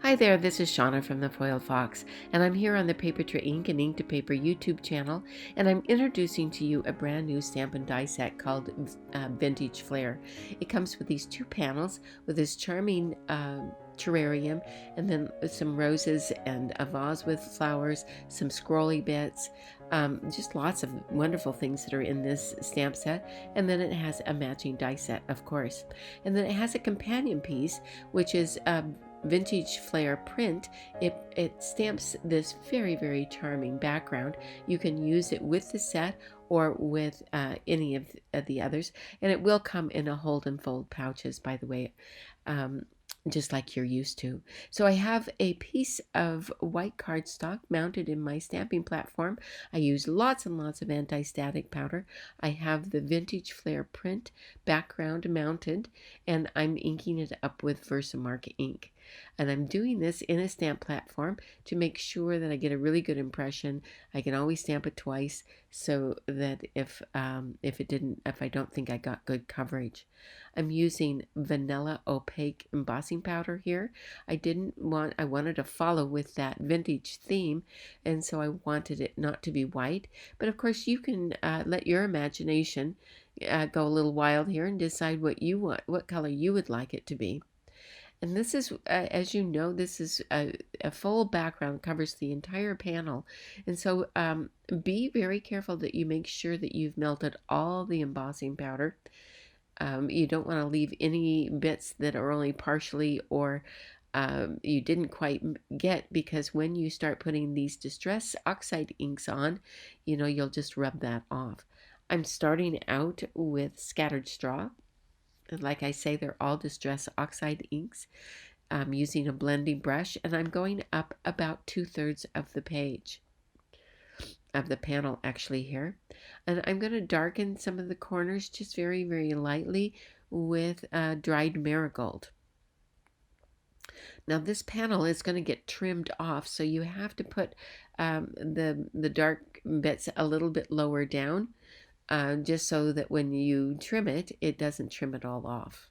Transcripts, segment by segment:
Hi there, this is Shauna from the Foiled Fox, and I'm here on the Paper to Ink and Ink to Paper YouTube channel, and I'm introducing to you a brand new stamp and die set called Vintage Flair. It comes with these two panels with this charming terrarium, and then some roses and a vase with flowers, some scrolly bits, just lots of wonderful things that are in this stamp set. And then it has a matching die set, of course. And then it has a companion piece, which is Vintage Flair print. It stamps this very charming background. You can use it with the set or with any of the others, and it will come in a hold and fold pouches, by the way, just like you're used to. So I have a piece of white cardstock mounted in my stamping platform. I use lots and lots of anti-static powder. I have the Vintage Flair print background mounted, and I'm inking it up with Versamark ink. And I'm doing this in a stamp platform to make sure that I get a really good impression. I can always stamp it twice so that if I don't think I got good coverage. I'm using vanilla opaque embossing powder here. I wanted to follow with that vintage theme, and so I wanted it not to be white. But of course you can let your imagination go a little wild here and decide what you want, what color you would like it to be. And this is, as you know, this is a full background, covers the entire panel. And so be very careful that you make sure that you've melted all the embossing powder. You don't want to leave any bits that are only partially or you didn't quite get, because when you start putting these distress oxide inks on, you'll just rub that off. I'm starting out with scattered straw. Like I say, they're all distress oxide inks. I'm using a blending brush, and I'm going up about 2/3 of the page, of the panel actually here. And I'm going to darken some of the corners just very lightly with dried marigold. Now this panel is going to get trimmed off, so you have to put the dark bits a little bit lower down, just so that when you trim it, it doesn't trim it all off.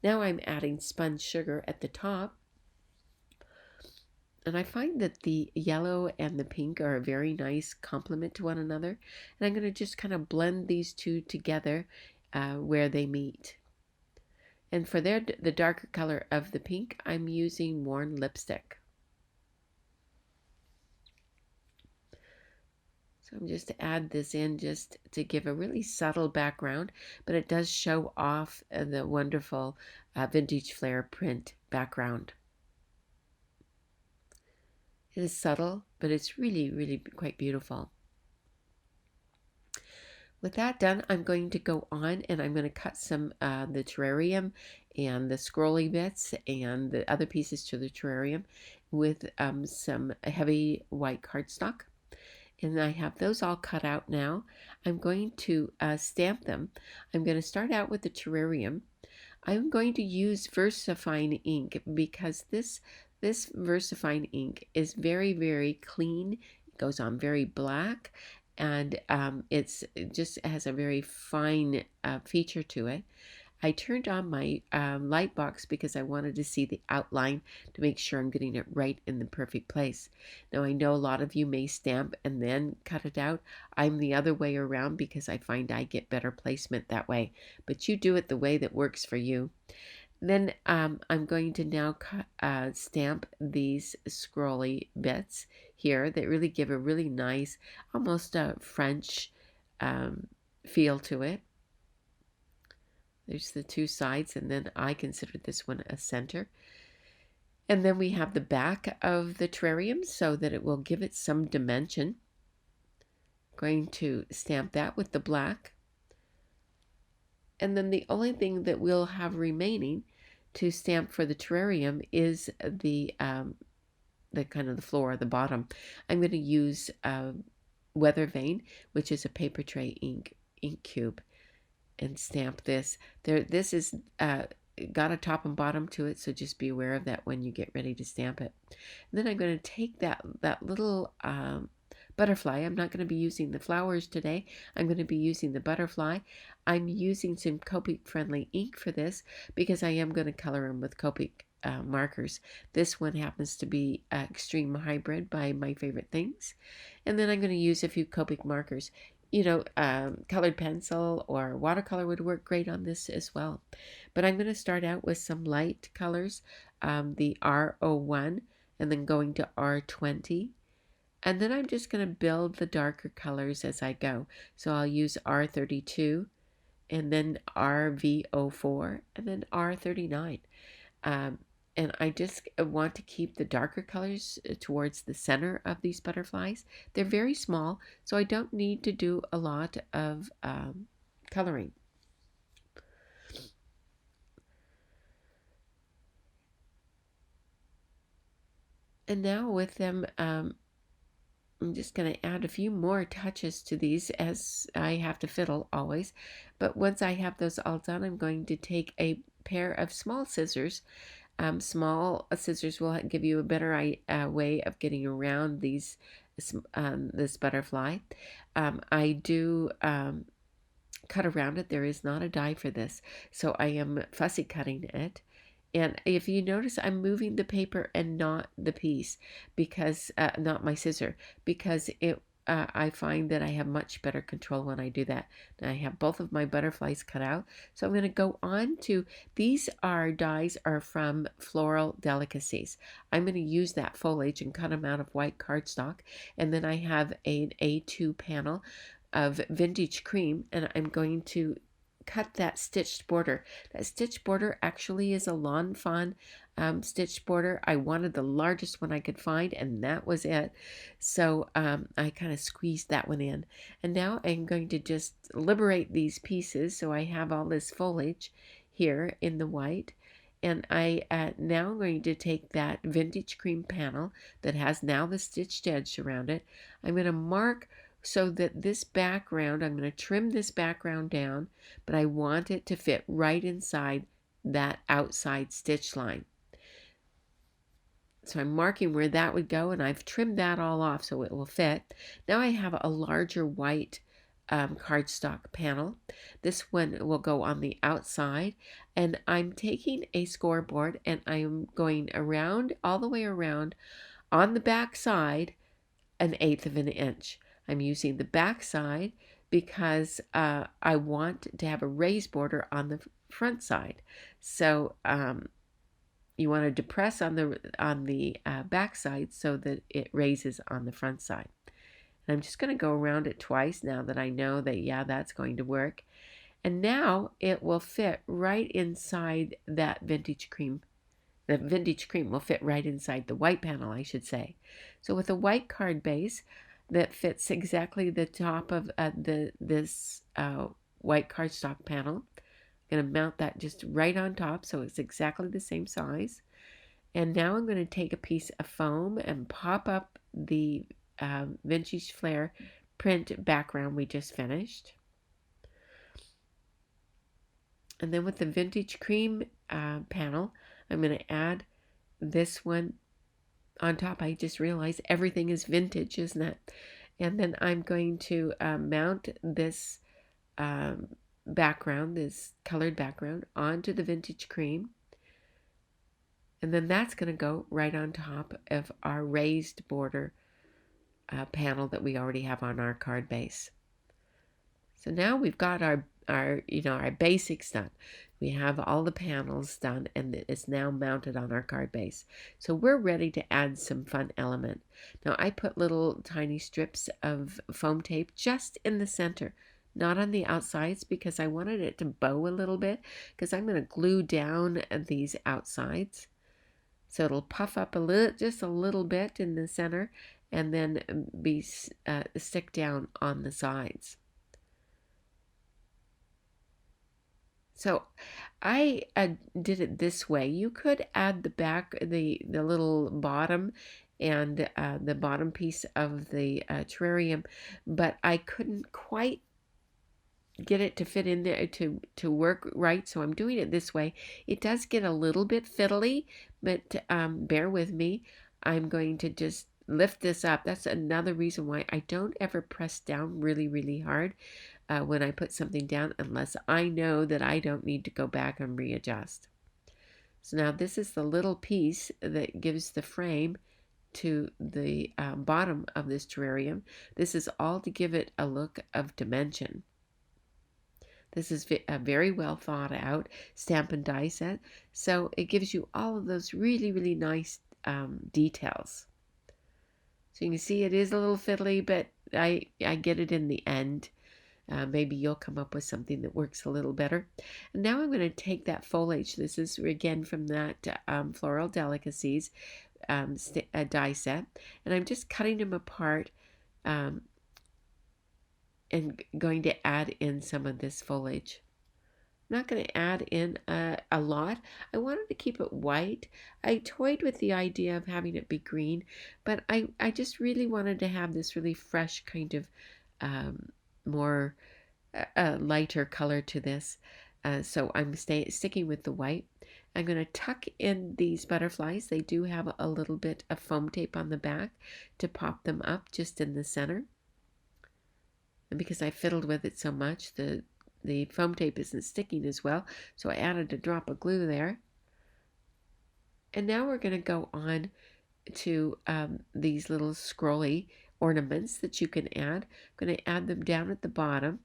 Now I'm adding spun sugar at the top, and I find that the yellow and the pink are a very nice complement to one another, and I'm going to just kind of blend these two together where they meet. And for the darker color of the pink, I'm using worn lipstick. So I'm just to add this in just to give a really subtle background, but it does show off the wonderful Vintage Flair print background. It is subtle, but it's really quite beautiful. With that done, I'm going to go on and I'm going to cut some the terrarium and the scrolly bits and the other pieces to the terrarium with some heavy white cardstock. And I have those all cut out now. I'm going to stamp them. I'm going to start out with the terrarium. I'm going to use VersaFine ink because this VersaFine ink is very clean. It goes on very black, and it just has a very fine feature to it. I turned on my light box because I wanted to see the outline to make sure I'm getting it right in the perfect place. Now I know a lot of you may stamp and then cut it out. I'm the other way around because I find I get better placement that way. But you do it the way that works for you. Then I'm going to now stamp these scrolly bits here that really give a really nice, almost a French feel to it. There's the two sides, and then I consider this one a center. And then we have the back of the terrarium so that it will give it some dimension. Going to stamp that with the black. And then the only thing that we'll have remaining to stamp for the terrarium is the kind of the floor, the bottom. I'm going to use Weather Vane, which is a paper tray ink cube, and stamp this. This is got a top and bottom to it, so just be aware of that when you get ready to stamp it. And then I'm going to take that little butterfly. I'm not going to be using the flowers today. I'm going to be using the butterfly. I'm using some Copic friendly ink for this because I am going to color them with Copic markers. This one happens to be Extreme Hybrid by My Favorite Things. And then I'm going to use a few Copic markers. Colored pencil or watercolor would work great on this as well. But I'm going to start out with some light colors, the R01, and then going to R20. And then I'm just going to build the darker colors as I go. So I'll use R32, and then RV04, and then R39. And I just want to keep the darker colors towards the center of these butterflies. They're very small, so I don't need to do a lot of coloring. And now with them, I'm just going to add a few more touches to these, as I have to fiddle always. But once I have those all done, I'm going to take a pair of small scissors. Small scissors will give you a better way of getting around this butterfly. I do cut around it. There is not a die for this, so I am fussy cutting it. And if you notice, I'm moving the paper and not the piece, because not my scissor, because I find that I have much better control when I do that. Now I have both of my butterflies cut out, so I'm going to go on to, these dies are from Floral Delicacies. I'm going to use that foliage and cut them out of white cardstock, and then I have an A2 panel of Vintage Cream, and I'm going to cut that stitched border. That stitched border actually is a Lawn Fawn stitched border. I wanted the largest one I could find, and that was it. So I kind of squeezed that one in. And now I'm going to just liberate these pieces. So I have all this foliage here in the white. And I now I'm going to take that Vintage Cream panel that has now the stitched edge around it. I'm going to mark so that this background, I'm going to trim this background down, but I want it to fit right inside that outside stitch line. So I'm marking where that would go, and I've trimmed that all off so it will fit. Now I have a larger white cardstock panel. This one will go on the outside, and I'm taking a scoreboard and I'm going around, all the way around on the back side, 1/8 of an inch. I'm using the back side because I want to have a raised border on the front side. So you want to depress on the back side so that it raises on the front side. And I'm just going to go around it twice now that I know that, yeah, that's going to work. And now it will fit right inside that Vintage Cream. The Vintage Cream will fit right inside the white panel, I should say. So with a white card base that fits exactly the top of this white cardstock panel, I'm going to mount that just right on top so it's exactly the same size. And now I'm going to take a piece of foam and pop up the Vintage Flair print background we just finished. And then with the Vintage Cream panel, I'm going to add this one on top. I just realized everything is vintage, isn't it? And then I'm going to mount this background, this colored background, onto the Vintage Cream. And then that's going to go right on top of our raised border panel that we already have on our card base. So now we've got our basics done. We have all the panels done, and it's now mounted on our card base. So we're ready to add some fun element. Now I put little tiny strips of foam tape just in the center, not on the outsides, because I wanted it to bow a little bit, because I'm going to glue down these outsides. So it'll puff up just a little bit in the center, and then stick down on the sides. So I did it this way. You could add the little bottom and the bottom piece of the terrarium, but I couldn't quite get it to fit in there to work right, so I'm doing it this way. It does get a little bit fiddly, but bear with me. I'm going to just lift this up. That's another reason why I don't ever press down really, really hard when I put something down, unless I know that I don't need to go back and readjust. So now this is the little piece that gives the frame to the bottom of this terrarium. This is all to give it a look of dimension. This is a very well thought out stamp and die set, so it gives you all of those really, really nice details. So you can see it is a little fiddly, but I get it in the end. Maybe you'll come up with something that works a little better. And now I'm going to take that foliage. This is again from that Floral Delicacies die set, and I'm just cutting them apart and going to add in some of this foliage. I'm not going to add in a lot. I wanted to keep it white. I toyed with the idea of having it be green, but I just really wanted to have this really fresh kind of more lighter color to this. So I'm sticking with the white. I'm going to tuck in these butterflies. They do have a little bit of foam tape on the back to pop them up just in the center. And because I fiddled with it so much, the foam tape isn't sticking as well, so I added a drop of glue there. And now we're going to go on to these little scrolly ornaments that you can add. I'm going to add them down at the bottom.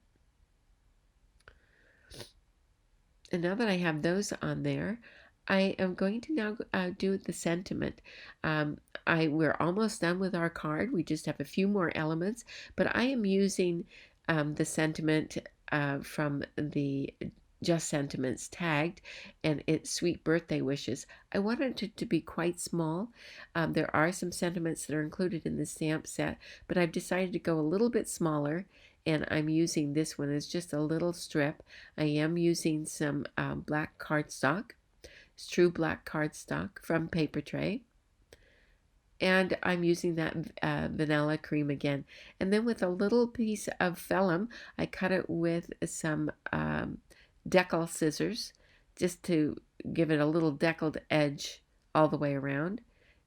And now that I have those on there, I am going to now do the sentiment. We're almost done with our card. We just have a few more elements, but I am using the sentiment from the Just Sentiments tagged, and it's Sweet Birthday Wishes. I wanted it to be quite small. There are some sentiments that are included in the stamp set, but I've decided to go a little bit smaller, and I'm using this one as just a little strip. I am using some black cardstock. It's true black cardstock from Paper Tray. And I'm using that vanilla cream again. And then with a little piece of vellum, I cut it with some decal scissors just to give it a little deckled edge all the way around.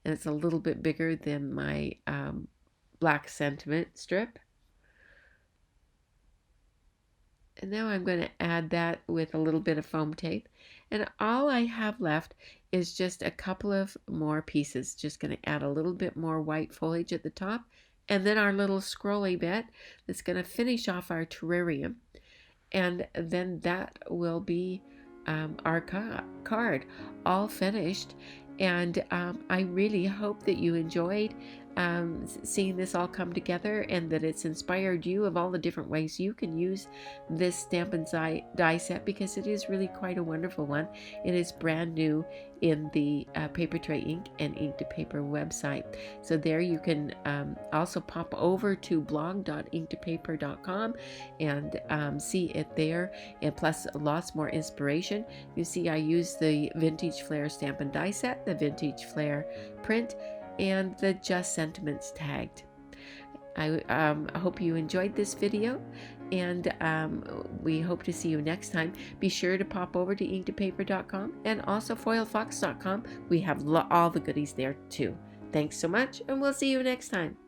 And it's a little bit bigger than my black sentiment strip. And now I'm going to add that with a little bit of foam tape. And all I have left is just a couple of more pieces. Just going to add a little bit more white foliage at the top. And then our little scrolly bit that's going to finish off our terrarium. And then that will be our card all finished. And I really hope that you enjoyed seeing this all come together, and that it's inspired you of all the different ways you can use this stamp and die set, because it is really quite a wonderful one. It is brand new in the Paper Tray Ink and Ink to Paper website. So there you can also pop over to blog.inktopaper.com and see it there, and plus lots more inspiration. You see I use the Vintage Flair stamp and die set, the Vintage Flair print, and the Just Sentiments tagged. I hope you enjoyed this video, and we hope to see you next time. Be sure to pop over to inktopaper.com and also foilfox.com. We have all the goodies there too. Thanks so much, and we'll see you next time.